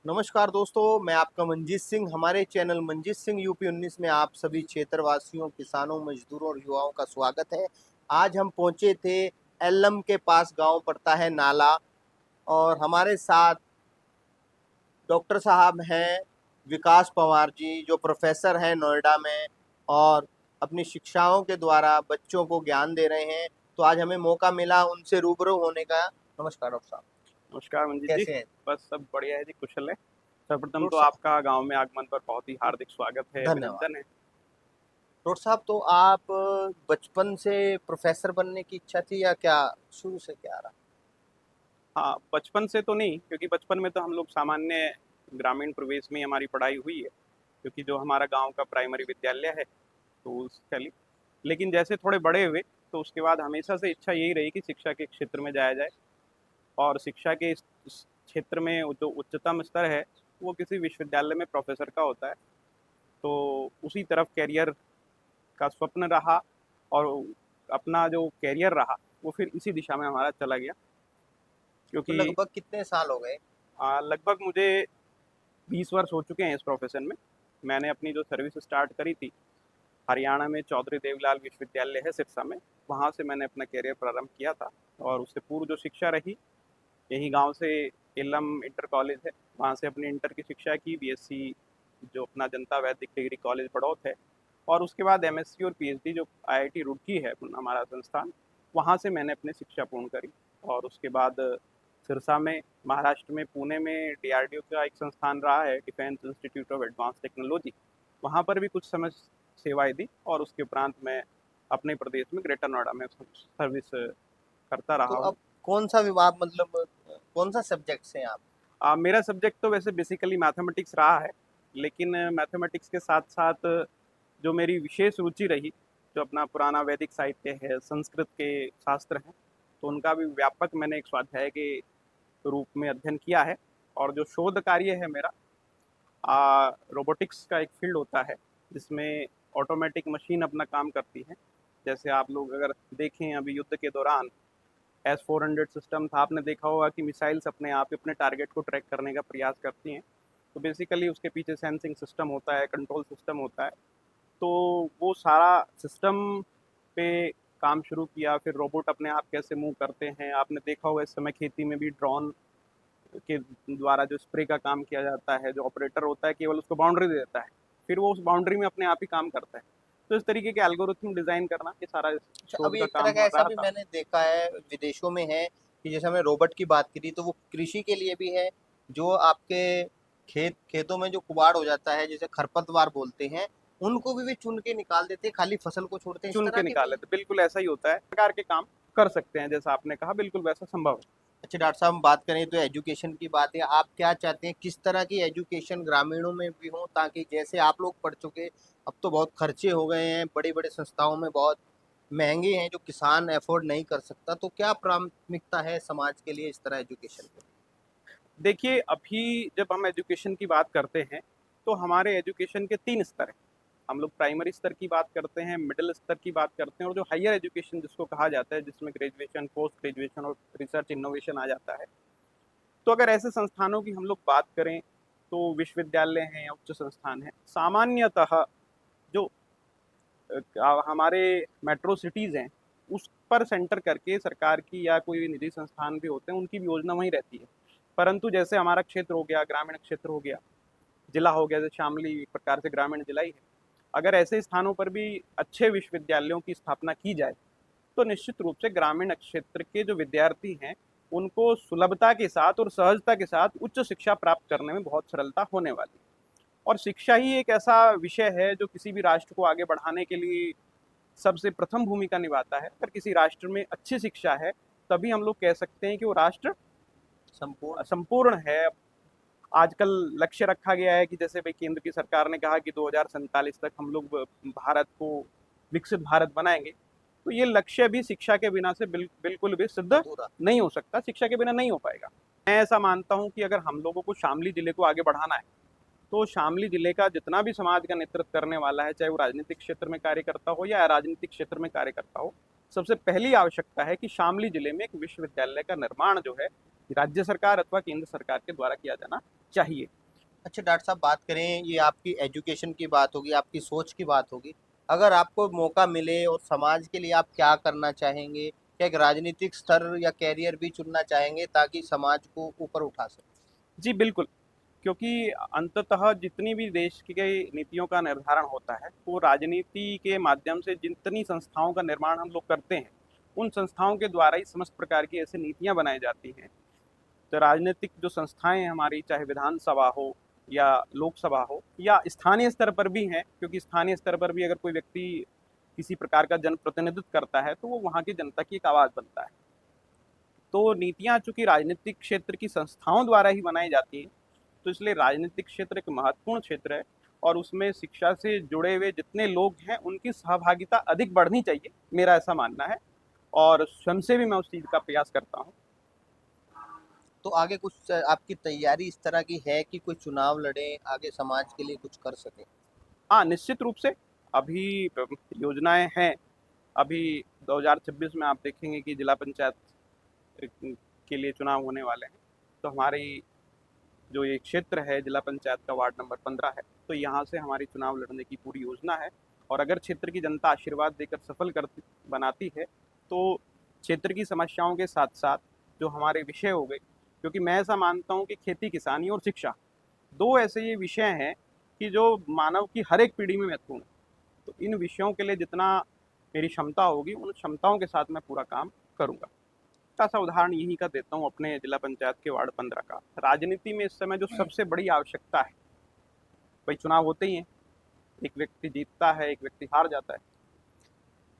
नमस्कार दोस्तों, मैं आपका मंजीत सिंह। हमारे चैनल मंजीत सिंह यूपी 19 में आप सभी क्षेत्रवासियों, किसानों, मजदूरों और युवाओं का स्वागत है। आज हम पहुंचे थे एल्लम के पास, गांव पड़ता है नाला, और हमारे साथ डॉक्टर साहब हैं विकास पवार जी, जो प्रोफेसर हैं नोएडा में और अपनी शिक्षाओं के द्वारा बच्चों को ज्ञान दे रहे हैं। तो आज हमें मौका मिला उनसे रूबरू होने का। नमस्कार डॉक्टर साहब, नमस्कार मंजीत जी। कैसे हैं? बस सब बढ़िया है जी, कुशल है। सर्वप्रथम तो डॉक्टर साहब, आपका गांव में आगमन पर बहुत ही हार्दिक स्वागत है, धन्यवाद। अभिनंदन है। डॉक्टर साहब, तो आप बचपन से प्रोफेसर बनने की इच्छा थी या क्या शुरू से क्या रहा? हाँ, बचपन से तो नहीं, क्योंकि बचपन में तो हम लोग सामान्य ग्रामीण प्रवेश में ही हमारी पढ़ाई हुई है, क्योंकि जो हमारा गांव का प्राइमरी विद्यालय है तो उस चली। लेकिन जैसे थोड़े बड़े हुए तो उसके बाद हमेशा से इच्छा यही रही कि शिक्षा के क्षेत्र में जाया जाए, और शिक्षा के इस क्षेत्र में जो उच्चतम स्तर है वो किसी विश्वविद्यालय में प्रोफेसर का होता है। तो उसी तरफ कैरियर का स्वप्न रहा, और अपना जो कैरियर रहा वो फिर इसी दिशा में हमारा चला गया। तो क्योंकि लगभग कितने साल हो गए? लगभग मुझे 20 वर्ष हो चुके हैं इस प्रोफेशन में। मैंने अपनी जो सर्विस स्टार्ट करी थी हरियाणा में चौधरी देवलाल विश्वविद्यालय है सिरसा में, वहाँ से मैंने अपना कैरियर प्रारंभ किया था। और उससे पूर्व जो शिक्षा रही यही गांव से इलम इंटर कॉलेज है, वहाँ से अपनी इंटर की शिक्षा की, बीएससी जो अपना जनता वैदिक डिग्री कॉलेज बड़ौत है, और उसके बाद एमएससी और पीएचडी जो आईआईटी रुड़की है हमारा संस्थान, वहाँ से मैंने अपनी शिक्षा पूर्ण करी। और उसके बाद सिरसा में, महाराष्ट्र में, पुणे में डीआरडीओ का एक संस्थान रहा है, defence institute of advance technology, वहाँ पर भी कुछ समय सेवाएं दी। और उसके उपरांत मैं अपने प्रदेश में ग्रेटर नोएडा में सर्विस करता तो रहा हूँ। अब कौन सा विभाग, मतलब कौन सा सब्जेक्ट से हैं आप? मेरा सब्जेक्ट तो वैसे बेसिकली मैथमेटिक्स रहा है, लेकिन मैथमेटिक्स के साथ साथ जो मेरी विशेष रुचि रही, जो अपना पुराना वैदिक साहित्य है, संस्कृत के शास्त्र हैं, तो उनका भी व्यापक मैंने एक स्वाध्याय के रूप में अध्ययन किया है। और जो शोध कार्य है मेरा, रोबोटिक्स का एक फील्ड होता है जिसमें ऑटोमेटिक मशीन अपना काम करती है। जैसे आप लोग अगर देखें अभी युद्ध के दौरान S-400 सिस्टम था, आपने देखा होगा कि मिसाइल्स अपने आप ही अपने टारगेट को ट्रैक करने का प्रयास करती हैं। तो बेसिकली उसके पीछे सेंसिंग सिस्टम होता है, कंट्रोल सिस्टम होता है। तो वो सारा सिस्टम पे काम शुरू किया। फिर रोबोट अपने आप कैसे मूव करते हैं, आपने देखा होगा इस समय खेती में भी ड्रोन के द्वारा जो स्प्रे का काम किया जाता है, जो ऑपरेटर होता है केवल उसको बाउंड्री दे देता है, फिर वो उस बाउंड्री में अपने आप ही काम करता है। तो इस तरीके के एल्गोरिथम डिज़ाइन करना, ये सारा अच्छा, शोध अभी का एक तरह काम का हो ऐसा रहा भी था। मैंने देखा है विदेशों में है कि जैसे हमने रोबोट की बात करी, तो वो कृषि के लिए भी है। जो आपके खेतों में जो कुबाड़ हो जाता है, जिसे खरपतवार बोलते हैं, उनको भी वे चुन के निकाल देते हैं, खाली फसल को छोड़ते हैं। इस चुन तरह के के निकाल भी? लेते, बिल्कुल ऐसा ही होता है। प्रकार के काम कर सकते हैं, जैसा आपने कहा, बिल्कुल वैसा संभव है। अच्छा डॉक्टर साहब, हम बात करें तो एजुकेशन की बात है। आप क्या चाहते हैं, किस तरह की एजुकेशन ग्रामीणों में भी हो, ताकि जैसे आप लोग पढ़ चुके, अब तो बहुत खर्चे हो गए हैं, बड़ी बड़ी संस्थाओं में बहुत महंगे हैं, जो किसान अफोर्ड नहीं कर सकता। तो क्या प्राथमिकता है समाज के लिए इस तरह एजुकेशन की? देखिए, अभी जब हम एजुकेशन की बात करते हैं तो हमारे एजुकेशन के 3 स्तर हैं। हम लोग प्राइमरी स्तर की बात करते हैं, मिडिल स्तर की बात करते हैं, और जो हायर एजुकेशन जिसको कहा जाता है, जिसमें ग्रेजुएशन, पोस्ट ग्रेजुएशन और रिसर्च इनोवेशन आ जाता है। तो अगर ऐसे संस्थानों की हम लोग बात करें तो विश्वविद्यालय हैं या उच्च संस्थान हैं, सामान्यतः जो हमारे मेट्रो सिटीज़ हैं उस पर सेंटर करके सरकार की या कोई निजी संस्थान भी होते हैं, उनकी भी योजना वहीं रहती है। परंतु जैसे हमारा क्षेत्र हो गया, ग्रामीण क्षेत्र हो गया, जिला हो गया, जैसे शामली एक प्रकार से ग्रामीण जिला ही है, अगर ऐसे स्थानों पर भी अच्छे विश्वविद्यालयों की स्थापना की जाए तो निश्चित रूप से ग्रामीण क्षेत्र के जो विद्यार्थी हैं उनको सुलभता के साथ और सहजता के साथ उच्च शिक्षा प्राप्त करने में बहुत सरलता होने वाली है। और शिक्षा ही एक ऐसा विषय है जो किसी भी राष्ट्र को आगे बढ़ाने के लिए सबसे प्रथम भूमिका निभाता है। अगर किसी राष्ट्र में अच्छी शिक्षा है तभी हम लोग कह सकते हैं कि वो राष्ट्र संपूर्ण। संपूर्ण है। आजकल लक्ष्य रखा गया है कि जैसे भाई केंद्र की सरकार ने कहा कि 2047 तक हम लोग भारत को विकसित भारत बनाएंगे, तो ये लक्ष्य भी शिक्षा के बिना से बिल्कुल भी सिद्ध अधूरा। नहीं हो सकता, शिक्षा के बिना नहीं हो पाएगा। मैं ऐसा मानता हूँ कि अगर हम लोगों को शामली जिले को आगे बढ़ाना है तो शामली जिले का जितना भी समाज का नेतृत्व करने वाला है, चाहे वो राजनीतिक क्षेत्र में कार्य करता हो या अराजनीतिक क्षेत्र में कार्य करता हो, सबसे पहली आवश्यकता है कि शामली जिले में एक विश्वविद्यालय का निर्माण जो है राज्य सरकार अथवा केंद्र सरकार के द्वारा किया जाना चाहिए। अच्छा डॉक्टर साहब, बात करें, ये आपकी एजुकेशन की बात होगी, आपकी सोच की बात होगी। अगर आपको मौका मिले और समाज के लिए आप क्या करना चाहेंगे? क्या एक राजनीतिक स्तर या कैरियर भी चुनना चाहेंगे ताकि समाज को ऊपर उठा सकें? जी बिल्कुल, क्योंकि अंततः जितनी भी देश की नीतियों का निर्धारण होता है, वो राजनीति के माध्यम से जितनी संस्थाओं का निर्माण हम लोग करते हैं, उन संस्थाओं के द्वारा ही समस्त प्रकार की ऐसी नीतियाँ बनाई जाती हैं। तो राजनीतिक जो संस्थाएं हैं हमारी, चाहे विधानसभा हो या लोकसभा हो या स्थानीय स्तर पर भी हैं, क्योंकि स्थानीय स्तर पर भी अगर कोई व्यक्ति किसी प्रकार का जनप्रतिनिधित्व करता है, तो वो वहाँ की जनता की एक आवाज़ बनता है। तो नीतियाँ चूँकि राजनीतिक क्षेत्र की संस्थाओं द्वारा ही बनाई जाती हैं, तो इसलिए राजनीतिक क्षेत्र एक महत्वपूर्ण क्षेत्र है और उसमें शिक्षा से जुड़े हुए जितने लोग हैं, उनकी सहभागिता अधिक बढ़नी चाहिए, मेरा ऐसा मानना है और स्वयं से भी मैं उस चीज़ का प्रयास करता हूँ। तो आगे कुछ आपकी तैयारी इस तरह की है कि कोई चुनाव लड़ें, आगे समाज के लिए कुछ कर सकें? हाँ, निश्चित रूप से अभी योजनाएँ हैं। अभी 2026 में आप देखेंगे कि जिला पंचायत के लिए चुनाव होने वाले हैं। तो हमारी जो ये क्षेत्र है, जिला पंचायत का वार्ड नंबर 15 है, तो यहाँ से हमारी चुनाव लड़ने की पूरी योजना है और अगर क्षेत्र की जनता आशीर्वाद देकर सफल करती बनाती है, तो क्षेत्र की समस्याओं के साथ-साथ जो हमारे विषय हो गए, क्योंकि मैं ऐसा मानता हूँ कि खेती, किसानी और शिक्षा 2 ऐसे ये विषय हैं कि जो मानव की हर एक पीढ़ी में महत्वपूर्ण है। तो इन विषयों के लिए जितना मेरी क्षमता होगी, उन क्षमताओं के साथ मैं पूरा काम करूँगा। छोटा-सा उदाहरण यहीं का देता हूँ अपने जिला पंचायत के वार्ड 15 का। राजनीति में इस समय जो सबसे बड़ी आवश्यकता है, भई चुनाव होते ही हैं, एक व्यक्ति जीतता है, एक व्यक्ति हार जाता है।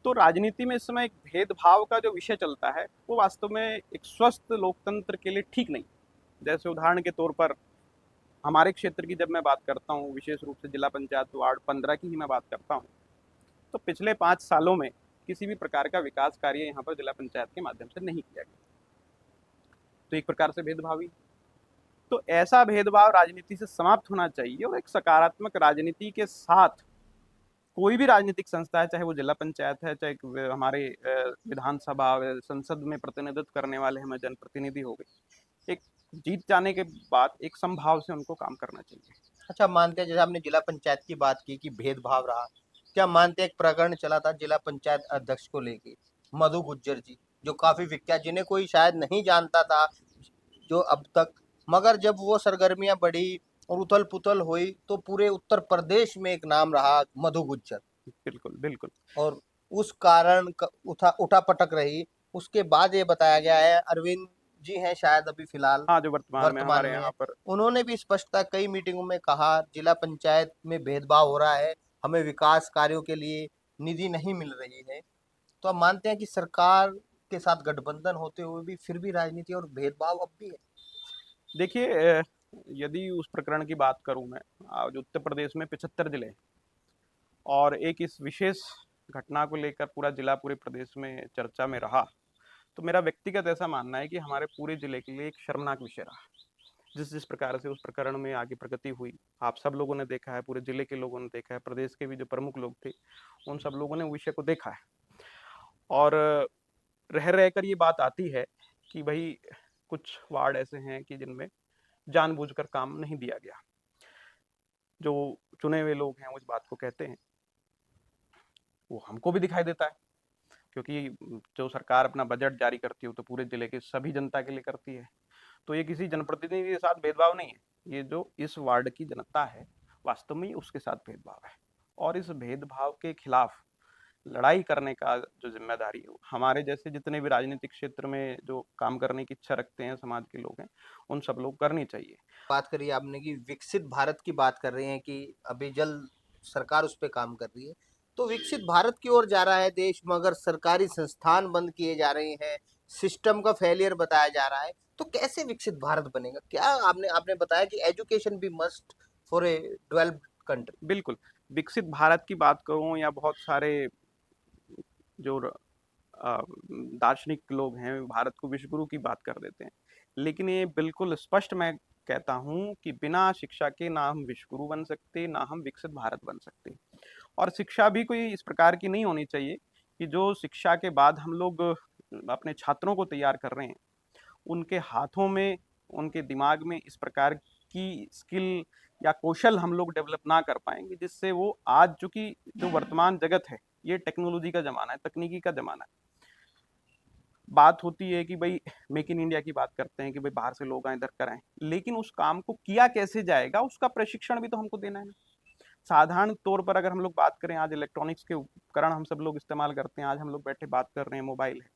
तो राजनीति में इस समय एक भेदभाव का जो विषय चलता है, वो वास्तव में एक स्वस्थ लोकतंत्र के लिए ठीक नहीं। जैसे उदाहरण के तौर पर हमारे क्षेत्र की जब मैं बात करता हूँ, विशेष रूप से जिला पंचायत वार्ड 15 की ही मैं बात करता हूँ, तो पिछले 5 सालों में किसी भी प्रकार का विकास कार्य यहाँ पर जिला पंचायत के माध्यम से नहीं किया गया। तो एक प्रकार से भेदभाव ही। तो ऐसा भेदभाव राजनीति से समाप्त होना चाहिए और एक सकारात्मक राजनीति के साथ कोई भी राजनीतिक संस्था है, चाहे वो जिला पंचायत है, चाहे हमारे विधानसभा, संसद में प्रतिनिधित्व करने वाले हमें जनप्रतिनिधि हो गए, एक जीत जाने के बाद एक समभाव से उनको काम करना चाहिए। अच्छा, मानते हैं जैसे आपने जिला पंचायत की बात की कि भेदभाव रहा, क्या मानते हैं एक प्रकरण चला था जिला पंचायत अध्यक्ष को लेके, मधु गुज्जर जी, जो काफी विख्यात, जिन्हें कोई शायद नहीं जानता था जो अब तक, मगर जब वो सरगर्मियां बढ़ी और उथल पुथल हुई तो पूरे उत्तर प्रदेश में एक नाम रहा मधु गुज्जर। बिल्कुल, बिल्कुल। और उस कारण उठा पटक रही। उसके बाद ये बताया गया है, अरविंद जी हैं शायद अभी फिलहाल हाँ, जो वर्तमान में वर्तमान हमारे में यहाँ है, पर उन्होंने भी स्पष्टता कई मीटिंगों में कहा जिला पंचायत में भेदभाव हो रहा है, हमें विकास कार्यों के लिए निधि नहीं मिल रही है। तो आप मानते हैं कि सरकार के साथ गठबंधन होते हुए भी फिर भी राजनीति और भेदभाव अब भी है? देखिए यदि उस प्रकरण की बात करूँ मैं, जो उत्तर प्रदेश में 75 जिले हैं और एक इस विशेष घटना को लेकर पूरा जिला पूरे प्रदेश में चर्चा में रहा, तो मेरा व्यक्तिगत ऐसा मानना है कि हमारे पूरे जिले के लिए एक शर्मनाक विषय रहा। जिस जिस प्रकार से उस प्रकरण में आगे प्रगति हुई, आप सब लोगों ने देखा है, पूरे जिले के लोगों ने देखा है, प्रदेश के भी जो प्रमुख लोग थे, उन सब लोगों ने विषय को देखा है। और रह रहकर ये बात आती है कि भाई कुछ वार्ड ऐसे हैं कि जिनमें जानबूझकर काम नहीं दिया गया। जो चुने हुए लोग हैं वो इस बात को कहते हैं, वो हमको भी दिखाई देता है, क्योंकि जो सरकार अपना बजट जारी करती है वो तो पूरे जिले के सभी जनता के लिए करती है। तो ये किसी जनप्रतिनिधि के साथ भेदभाव नहीं है, ये जो इस वार्ड की जनता है वास्तव में उसके साथ भेदभाव है और इस भेदभाव के खिलाफ लड़ाई करने का जो जिम्मेदारी है हमारे जैसे जितने भी राजनीतिक क्षेत्र में जो काम करने की इच्छा रखते हैं समाज के लोग हैं, उन सब लोग करनी चाहिए। बात करी आपने कि विकसित भारत की बात कर रहे हैं कि अभी जल्द सरकार उस पर काम कर रही है, तो विकसित भारत की ओर जा रहा है देश, मगर सरकारी संस्थान बंद किए जा रहे हैं, सिस्टम का फेलियर बताया जा रहा है, तो कैसे विकसित भारत बनेगा? क्या आपने आपने बताया कि एजुकेशन भी must for a developed country. बिल्कुल, विकसित भारत की बात करूं या बहुत सारे जो दार्शनिक लोग हैं भारत को विश्व गुरु की बात कर देते हैं, लेकिन ये बिल्कुल स्पष्ट मैं कहता हूँ कि बिना शिक्षा के ना हम विश्व गुरु बन सकते, ना हम विकसित भारत बन सकते। और शिक्षा भी कोई इस प्रकार की नहीं होनी चाहिए कि जो शिक्षा के बाद हम लोग अपने छात्रों को तैयार कर रहे हैं, उनके हाथों में, उनके दिमाग में इस प्रकार की स्किल या कौशल हम लोग डेवलप ना कर पाएंगे जिससे वो आज चूंकि जो वर्तमान जगत है ये टेक्नोलॉजी का ज़माना है, तकनीकी का ज़माना है। बात होती है कि भाई मेक इन इंडिया की बात करते हैं कि भाई बाहर से लोग आए, इधर कराएं, लेकिन उस काम को किया कैसे जाएगा उसका प्रशिक्षण भी तो हमको देना है ना। साधारण तौर पर अगर हम लोग बात करें, आज इलेक्ट्रॉनिक्स के उपकरण हम सब लोग इस्तेमाल करते हैं, आज हम लोग बैठे बात कर रहे हैं, मोबाइल है,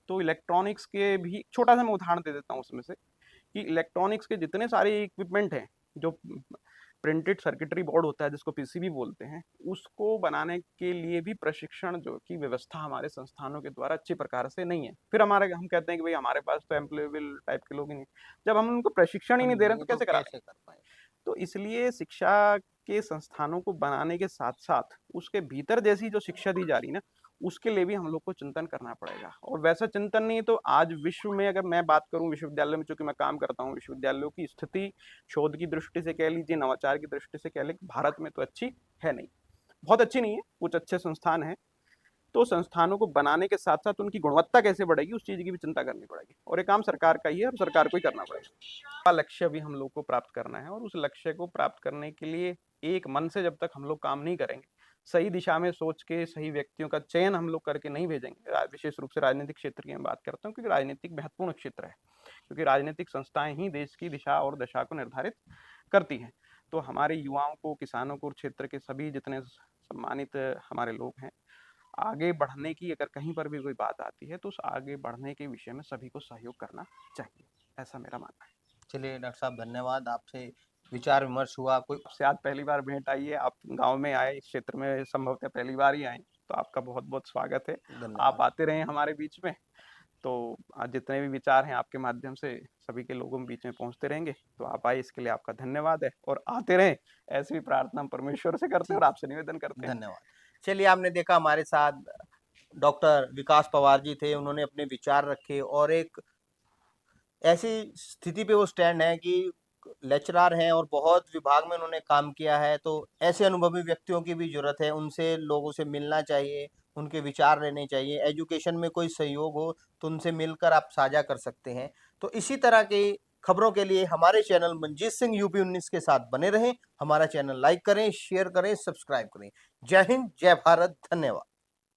तो इलेक्ट्रॉनिक्स के भी छोटा सा मैं उदाहरण दे देता हूँ उसमें से कि इलेक्ट्रॉनिक्स के जितने सारे इक्विपमेंट हैं, जो प्रिंटेड सर्किटरी बोर्ड होता है जिसको पीसीबी बोलते हैं, उसको बनाने के लिए भी प्रशिक्षण जो की व्यवस्था हमारे संस्थानों के द्वारा अच्छी प्रकार से नहीं है। फिर हम कहते हैं कि भाई हमारे पास तो एम्प्लॉयबल टाइप के लोग ही नहीं, जब हम उनको प्रशिक्षण ही नहीं दे रहे हैं तो कैसे करा कैसे कर पाए? तो इसलिए शिक्षा के संस्थानों को बनाने के साथ साथ उसके भीतर जैसी जो शिक्षा दी जा रही है ना, उसके लिए भी हम लोग को चिंतन करना पड़ेगा। और वैसा चिंतन नहीं तो आज विश्व में अगर मैं बात करूं, विश्वविद्यालय में चूंकि मैं काम करता हूं, विश्वविद्यालयों की स्थिति शोध की दृष्टि से कह लीजिए, नवाचार की दृष्टि से कह लीजिए, भारत में तो अच्छी है नहीं, बहुत अच्छी नहीं है। कुछ अच्छे संस्थान हैं, तो संस्थानों को बनाने के साथ साथ उनकी गुणवत्ता कैसे बढ़ेगी उस चीज की भी चिंता करनी पड़ेगी, और ये काम सरकार का ही है और सरकार को ही करना पड़ेगा। लक्ष्य भी हम लोग को प्राप्त करना है, और उस लक्ष्य को प्राप्त करने के लिए एक मन से जब तक हम लोग काम नहीं करेंगे, सही दिशा में सोच के सही व्यक्तियों का चयन हम लोग करके नहीं भेजेंगे, विशेष रूप से राजनीतिक क्षेत्र की मैं बात करता हूँ क्योंकि राजनीतिक महत्वपूर्ण क्षेत्र है, क्योंकि राजनीतिक संस्थाएं ही देश की दिशा और दशा को निर्धारित करती हैं। तो हमारे युवाओं को, किसानों को, क्षेत्र के सभी जितने सम्मानित हमारे लोग हैं, आगे बढ़ने की अगर कहीं पर भी कोई बात आती है तो उस आगे बढ़ने के विषय में सभी को सहयोग करना चाहिए, ऐसा मेरा मानना है। चलिए डॉक्टर साहब, धन्यवाद। आपसे विचार विमर्श हुआ। कोई आपसे आज पहली बार भेंट आई है, आप गांव में आए, इस क्षेत्र में संभवतः पहली बार ही आए, तो आपका बहुत बहुत स्वागत है। आप धन्यवाद। आते रहे हमारे बीच में, तो आज जितने भी विचार हैं आपके माध्यम से सभी के लोगों के बीच में पहुंचते रहेंगे। तो आप आए, इसके लिए आपका धन्यवाद है, और आते रहें, ऐसी भी प्रार्थना हम परमेश्वर से करते हैं और आपसे निवेदन करते हैं। धन्यवाद। चलिए, आपने देखा हमारे साथ डॉक्टर विकास पवार जी थे। उन्होंने अपने विचार रखे और एक ऐसी स्थिति पे वो स्टैंड है कि लेक्चरार हैं और बहुत विभाग में उन्होंने काम किया है, तो ऐसे अनुभवी व्यक्तियों की भी जरूरत है। उनसे लोगों से मिलना चाहिए, उनके विचार लेने चाहिए। एजुकेशन में कोई सहयोग हो तो उनसे मिलकर आप साझा कर सकते हैं। तो इसी तरह की खबरों के लिए हमारे चैनल मनजीत सिंह यूपी 19 के साथ बने रहें। हमारा चैनल लाइक करें, शेयर करें, सब्सक्राइब करें। जय हिंद, जय भारत, धन्यवाद।